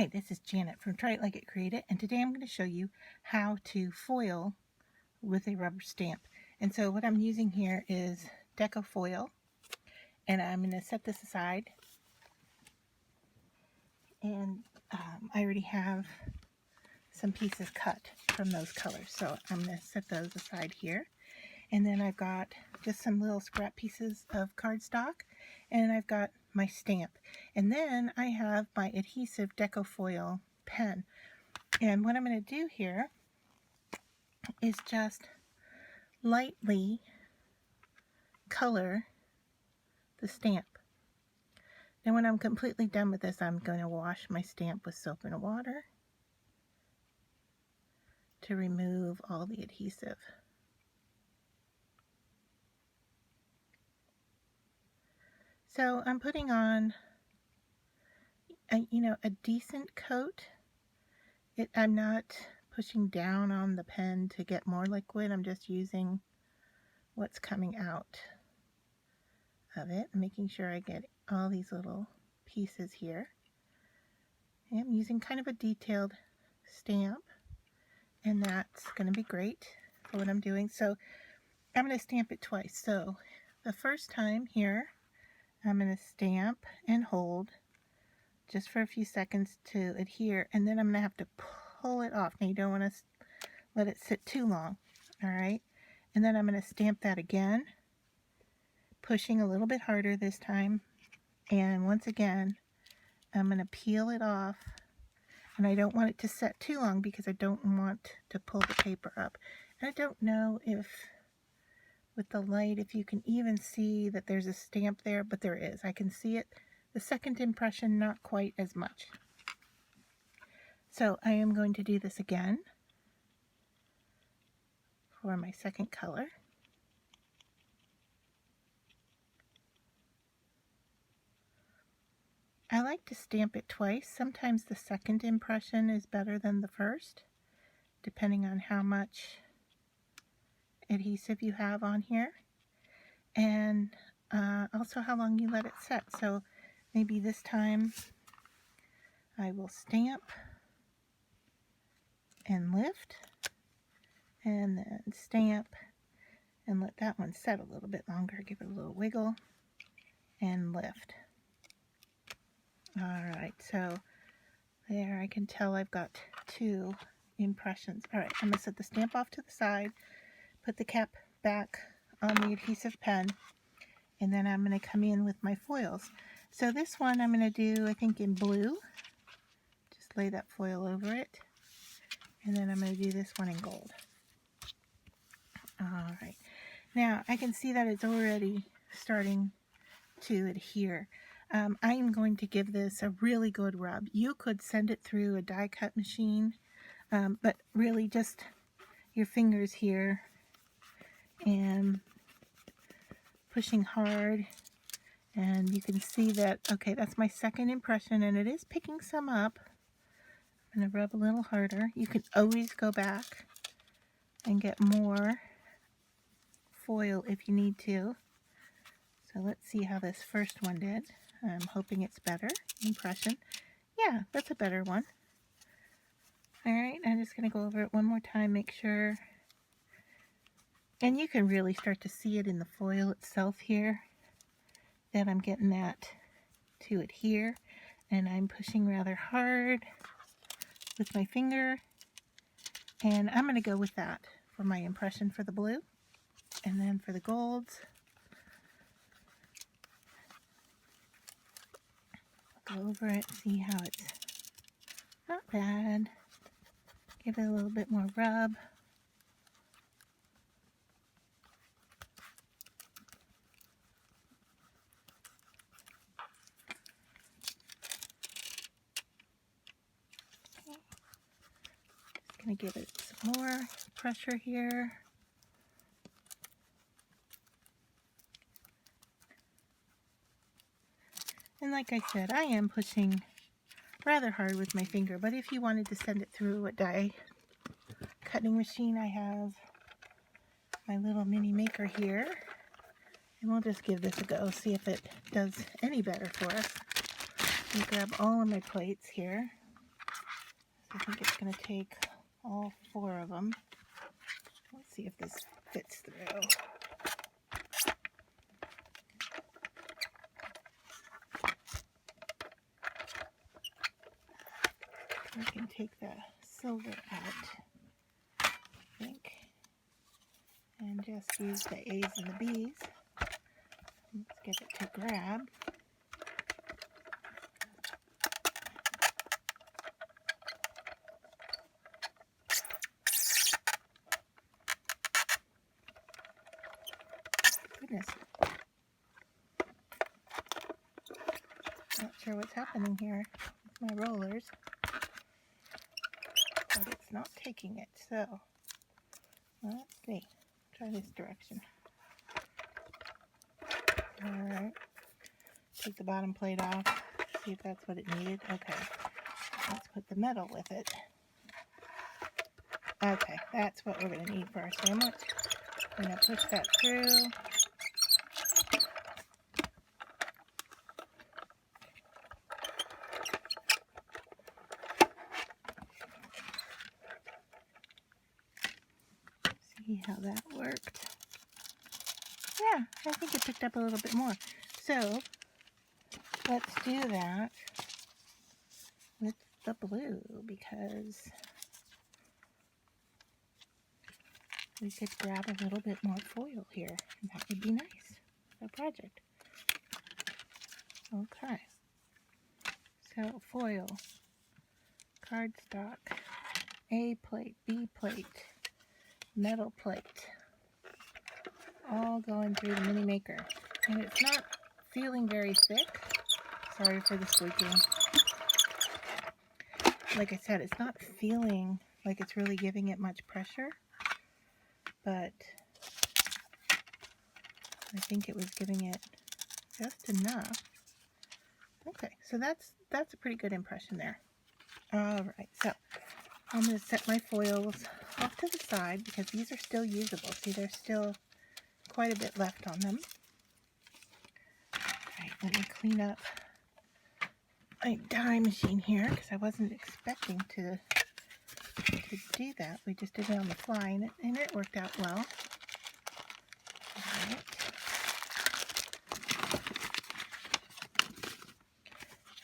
Hi, this is Janet from Try It Like It Create It, and today I'm going to show you how to foil with a rubber stamp. And so what I'm using here is Deco Foil, and I'm going to set this aside. And I already have some pieces cut from those colors, so I'm going to set those aside here. And then I've got just some little scrap pieces of cardstock, and I've got my stamp. And then I have my adhesive Deco Foil pen. And what I'm going to do here is just lightly color the stamp. Now when I'm completely done with this, I'm going to wash my stamp with soap and water to remove all the adhesive. So I'm putting on a decent coat. I'm not pushing down on the pen to get more liquid. I'm just using what's coming out of it, making sure I get all these little pieces here. I'm using kind of a detailed stamp, and that's going to be great for what I'm doing. So I'm going to stamp it twice. So the first time here, I'm going to stamp and hold just for a few seconds to adhere, and then I'm going to have to pull it off. Now you don't want to let it sit too long, all right? And then I'm going to stamp that again, pushing a little bit harder this time, and once again I'm going to peel it off, and I don't want it to set too long because I don't want to pull the paper up. And I don't know if with the light if you can even see that there's a stamp there, but there is. I can see it. The second impression, not quite as much. So I am going to do this again for my second color. I like to stamp it twice. Sometimes the second impression is better than the first, depending on how much adhesive you have on here, and also how long you let it set. So maybe this time I will stamp and lift, and then stamp and let that one set a little bit longer, give it a little wiggle, and lift. Alright, so there I can tell I've got two impressions. Alright, I'm going to set the stamp off to the side, put the cap back on the adhesive pen, and then I'm going to come in with my foils. So this one I'm going to do, I think, in blue. Just lay that foil over it. And then I'm going to do this one in gold. Alright, now I can see that it's already starting to adhere. I am going to give this a really good rub. You could send it through a die cut machine, but really just your fingers here and pushing hard, and you can see that, okay, that's my second impression, and it is picking some up. I'm going to rub a little harder. You can always go back and get more foil if you need to. So let's see how this first one did. I'm hoping it's better impression. Yeah, that's a better one. Alright, I'm just going to go over it one more time, make sure. And you can really start to see it in the foil itself here, that I'm getting that to adhere. And I'm pushing rather hard with my finger. And I'm going to go with that for my impression for the blue. And then for the golds, go over it, see how it's not bad. Give it a little bit more rub. Okay. Just going to give it some more pressure here. And like I said, I am pushing rather hard with my finger, but if you wanted to send it through a die cutting machine, I have my little mini maker here, and we'll just give this a go, see if it does any better for us. I grab all of my plates here. I think it's going to take all 4 of them. Let's see if this fits through. We can take the silver out, I think, and just use the A's and the B's. Let's get it to grab. Goodness. Not sure what's happening here with my rollers, but it's not taking it. So let's see. Try this direction. Alright. Take the bottom plate off. See if that's what it needed. Okay. Let's put the metal with it. Okay, that's what we're going to need for our sandwich. I'm going to push that through. See how that worked. Yeah, I think it picked up a little bit more. So, let's do that with the blue, because we could grab a little bit more foil here, and that would be nice for the project. Okay. So, foil, cardstock, A plate, B plate, metal plate, all going through the mini maker. And it's not feeling very thick. Sorry for the squeaking. Like I said, it's not feeling like it's really giving it much pressure, but I think it was giving it just enough. Okay, so that's a pretty good impression there. Alright, so I'm going to set my foils off to the side because these are still usable. See, there's still quite a bit left on them. Alright, let me clean up my die machine here because I wasn't expecting to do that. We just did it on the fly and it worked out well. Alright.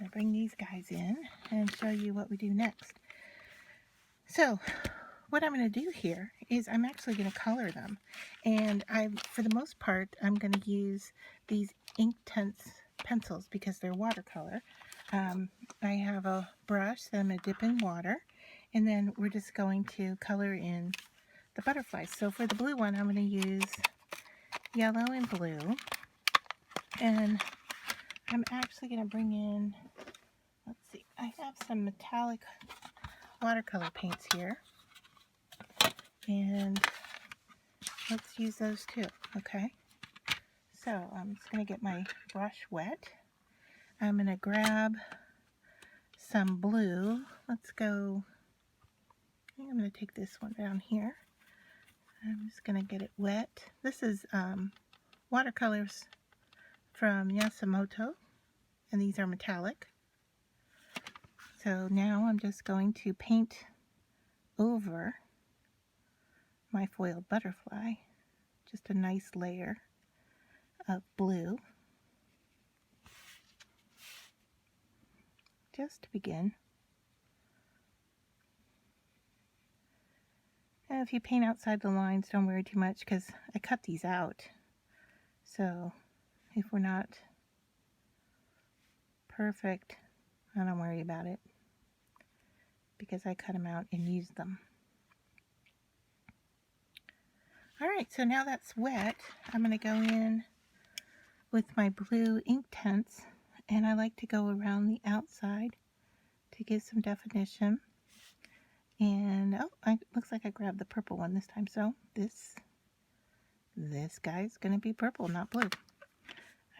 I'll bring these guys in and show you what we do next. So, what I'm going to do here is I'm actually going to color them. And for the most part, I'm going to use these Inktense pencils because they're watercolor. I have a brush that I'm going to dip in water, and then we're just going to color in the butterflies. So for the blue one, I'm going to use yellow and blue. And I'm actually going to bring in, let's see, I have some metallic watercolor paints here. And let's use those too, okay? So I'm just going to get my brush wet. I'm going to grab some blue. Let's go, I think I'm going to take this one down here. I'm just going to get it wet. This is watercolors from Yasutomo, and these are metallic. So now I'm just going to paint over my foiled butterfly, just a nice layer of blue, just to begin. And if you paint outside the lines, don't worry too much because I cut these out. So if we're not perfect, I don't worry about it because I cut them out and used them. Alright, so now that's wet, I'm going to go in with my blue Inktense, and I like to go around the outside to give some definition. And looks like I grabbed the purple one this time, so this guy's going to be purple, not blue.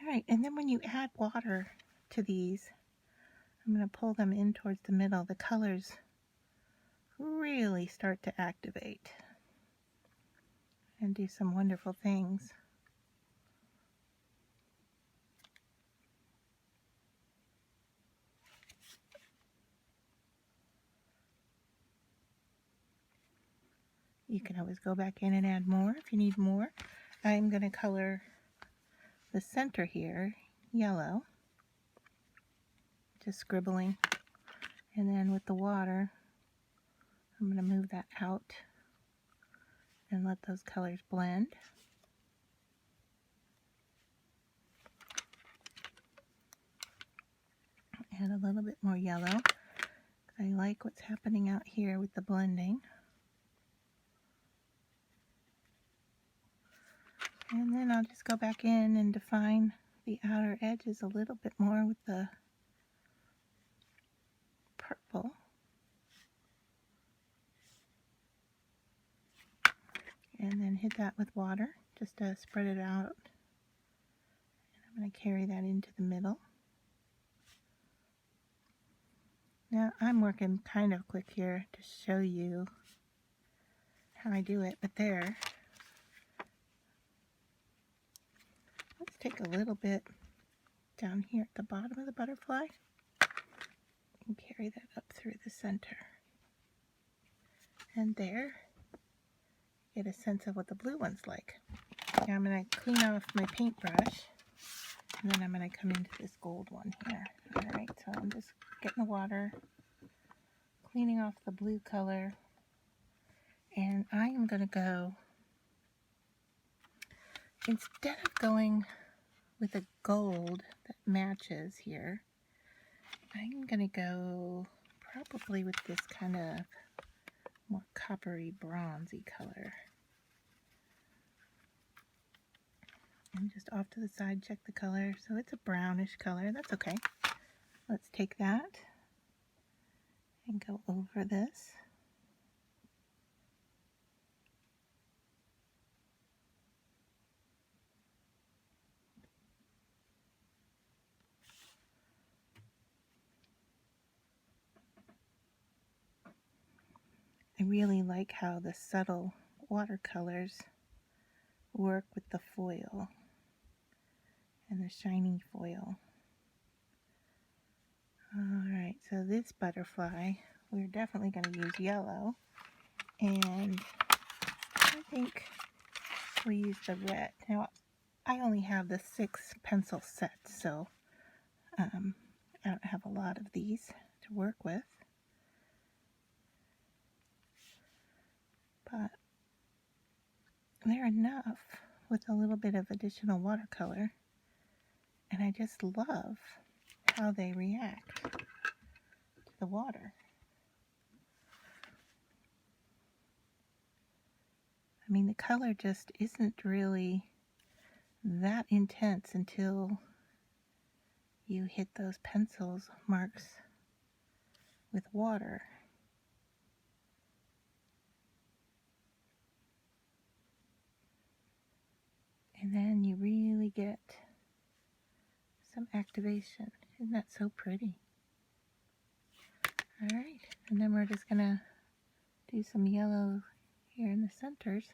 Alright, and then when you add water to these, I'm going to pull them in towards the middle. The colors really start to activate and do some wonderful things. You can always go back in and add more if you need more. I'm going to color the center here yellow, just scribbling, and then with the water I'm going to move that out and let those colors blend. Add a little bit more yellow. I like what's happening out here with the blending. And then I'll just go back in and define the outer edges a little bit more with the purple. And then hit that with water just to spread it out. And I'm going to carry that into the middle. Now I'm working kind of quick here to show you how I do it, but there. Let's take a little bit down here at the bottom of the butterfly and carry that up through the center. And there, get a sense of what the blue one's like. Now I'm going to clean off my paintbrush, and then I'm going to come into this gold one here. Alright, so I'm just getting the water, cleaning off the blue color, and I am going to go, instead of going with a gold that matches here, I'm going to go probably with this kind of more coppery bronzy color. And just off to the side, check the color. So it's a brownish color. That's okay. Let's take that and go over this. I really like how the subtle watercolors work with the foil and the shiny foil. Alright, so this butterfly, we're definitely going to use yellow, and I think we use the red. Now, I only have the 6 pencil sets, so I don't have a lot of these to work with. But they're enough with a little bit of additional watercolor, and I just love how they react to the water. I mean, the color just isn't really that intense until you hit those pencils marks with water. And then you really get some activation. Isn't that so pretty? Alright, and then we're just going to do some yellow here in the centers.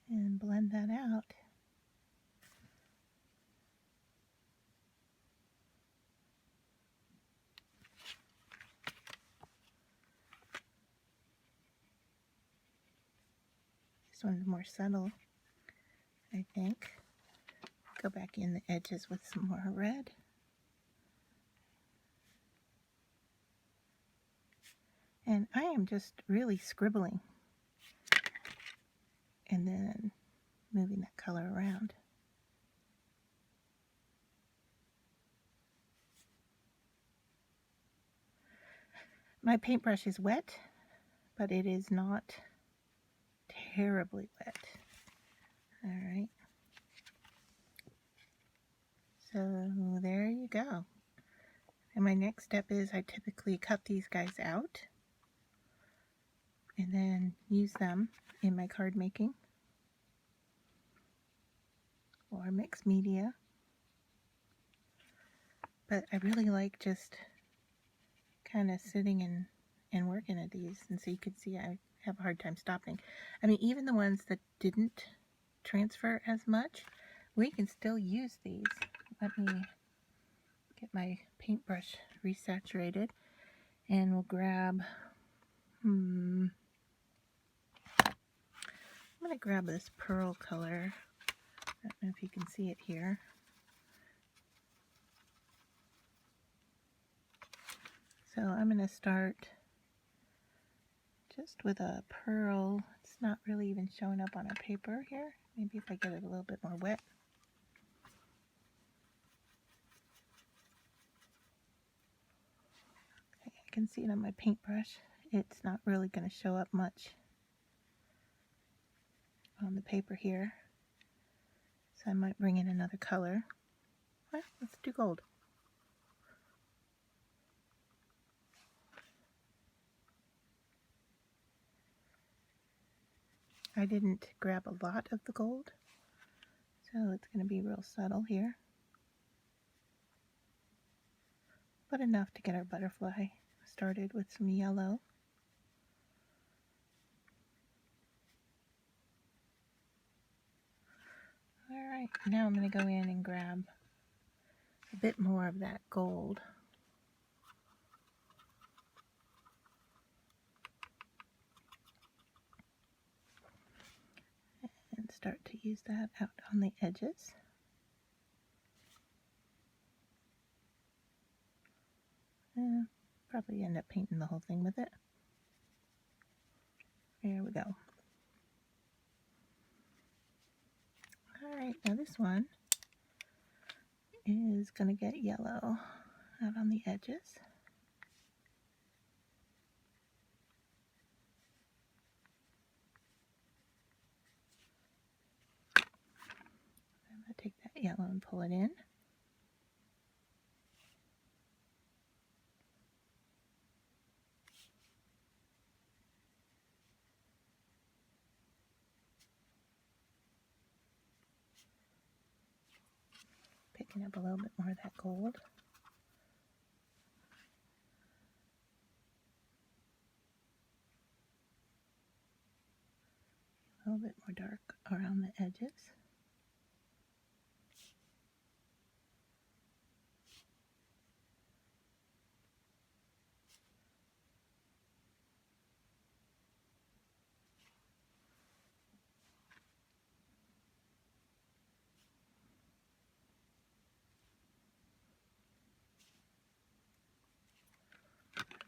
And blend that out. This one's more subtle, I think. Go back in the edges with some more red. And I am just really scribbling and then moving that color around. My paintbrush is wet, but it is not terribly wet. Alright. So there you go. And my next step is I typically cut these guys out and then use them in my card making or mixed media. But I really like just kind of sitting and working at these, and so you can see I have a hard time stopping. I mean, even the ones that didn't transfer as much, we can still use these. Let me Get my paintbrush resaturated, and we'll grab, I'm going to grab this pearl color. I don't know if you can see it here. So I'm going to start just with a pearl. It's not really even showing up on our paper here. Maybe if I get it a little bit more wet. Okay, I can see it on my paintbrush. It's not really going to show up much on the paper here. So I might bring in another color. Well, let's do gold. I didn't grab a lot of the gold, so it's going to be real subtle here, but enough to get our butterfly started with some yellow. Alright, now I'm going to go in and grab a bit more of that gold. And start to use that out on the edges. Probably end up painting the whole thing with it. There we go. Alright, now this one is going to get yellow out on the edges. I'm going to take that yellow and pull it in. Picking up a little bit more of that gold. A little bit more dark around the edges.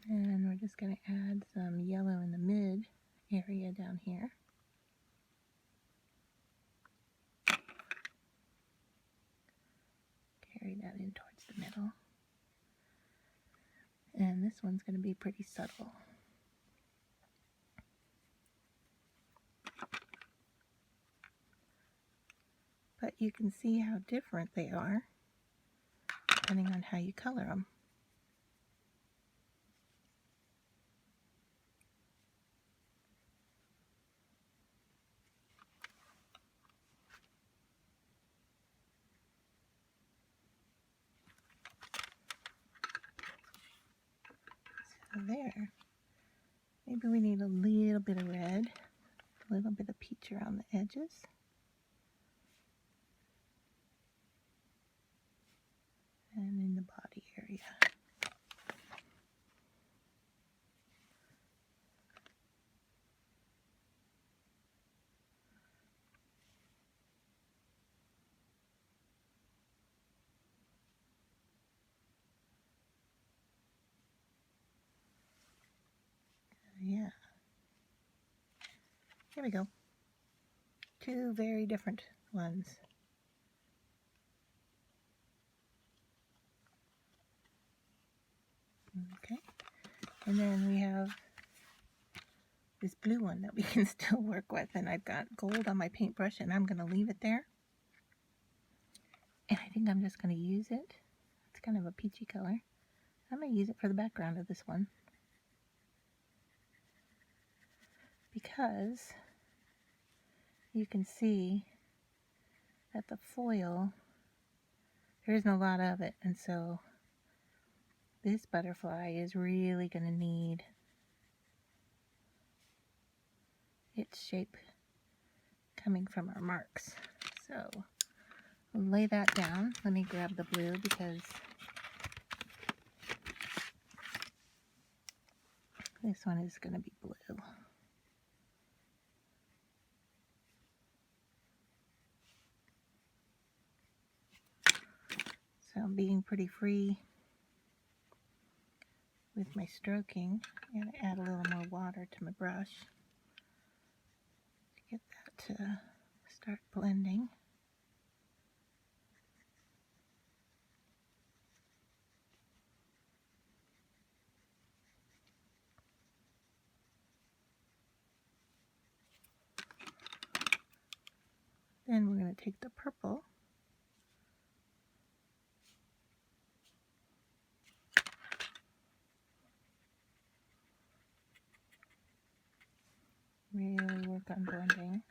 And we're just going to add some yellow in the mid area down here. Carry that in towards the middle. And this one's going to be pretty subtle. But you can see how different they are depending on how you color them. So there. Maybe we need a little bit of red, a little bit of peach around the edges. And in the body area. Yeah. Here we go. Two very different ones. Okay. And then we have this blue one that we can still work with, and I've got gold on my paintbrush, and I'm going to leave it there. And I think I'm just going to use it. It's kind of a peachy color. I'm going to use it for the background of this one, because you can see that the foil, there isn't a lot of it, and so this butterfly is really going to need its shape coming from our marks. So we'll lay that down. Let me grab the blue because This one is going to be blue. So I'm being pretty free with my stroking. I'm going to add a little more water to my brush to get that to start blending. Then we're going to take the purple really work on blending.